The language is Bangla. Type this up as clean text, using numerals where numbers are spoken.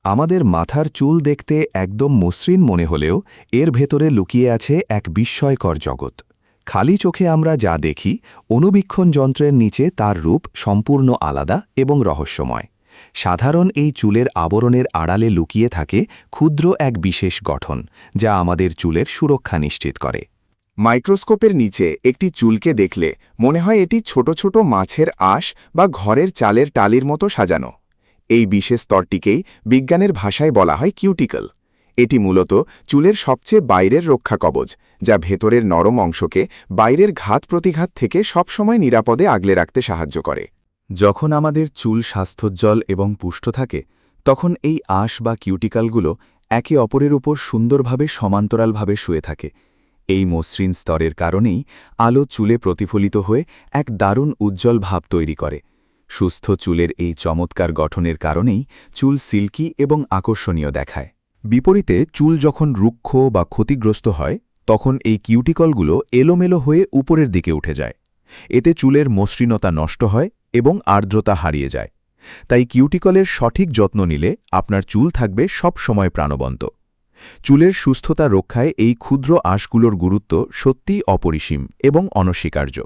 আমাদের মাথার চুল দেখতে একদম মসৃণ মনে হলেও এর ভেতরে লুকিয়ে আছে এক বিস্ময়কর জগৎ। খালি চোখে আমরা যা দেখি, অণুবীক্ষণ যন্ত্রের নিচে তার রূপ সম্পূর্ণ আলাদা এবং রহস্যময়। সাধারণ এই চুলের আবরণের আড়ালে লুকিয়ে থাকে ক্ষুদ্র এক বিশেষ গঠন, যা আমাদের চুলের সুরক্ষা নিশ্চিত করে। মাইক্রোস্কোপের নিচে একটি চুলকে দেখলে মনে হয় এটি ছোট ছোট মাছের আঁশ বা ঘরের চালের টালির মতো সাজানো। এই বিশেষ স্তরটিকেই বিজ্ঞানের ভাষায় বলা হয় কিউটিকল। এটি মূলত চুলের সবচেয়ে বাইরের রক্ষা কবচ, যা ভেতরের নরম অংশকে বাইরের ঘাত প্রতিঘাত থেকে সবসময় নিরাপদে আগলে রাখতে সাহায্য করে। যখন আমাদের চুল স্বাস্থ্যোজ্জ্বল এবং পুষ্ট থাকে, তখন এই আঁশ বা কিউটিকলগুলো একে অপরের উপর সুন্দরভাবে সমান্তরালভাবে শুয়ে থাকে। এই মসৃণ স্তরের কারণেই আলো চুলে প্রতিফলিত হয়ে এক দারুণ উজ্জ্বল ভাব তৈরি করে। সুস্থ চুলের এই চমৎকার গঠনের কারণেই চুল সিল্কি এবং আকর্ষণীয় দেখায়। বিপরীতে চুল যখন রুক্ষ বা ক্ষতিগ্রস্ত হয়, তখন এই কিউটিকলগুলো এলোমেলো হয়ে উপরের দিকে উঠে যায়। এতে চুলের মসৃণতা নষ্ট হয় এবং আর্দ্রতা হারিয়ে যায়। তাই কিউটিকলের সঠিক যত্ন নিলে আপনার চুল থাকবে সব সময় প্রাণবন্ত। চুলের সুস্থতা রক্ষায় এই ক্ষুদ্র আঁশগুলোর গুরুত্ব সত্যিই অপরিসীম এবং অনস্বীকার্য।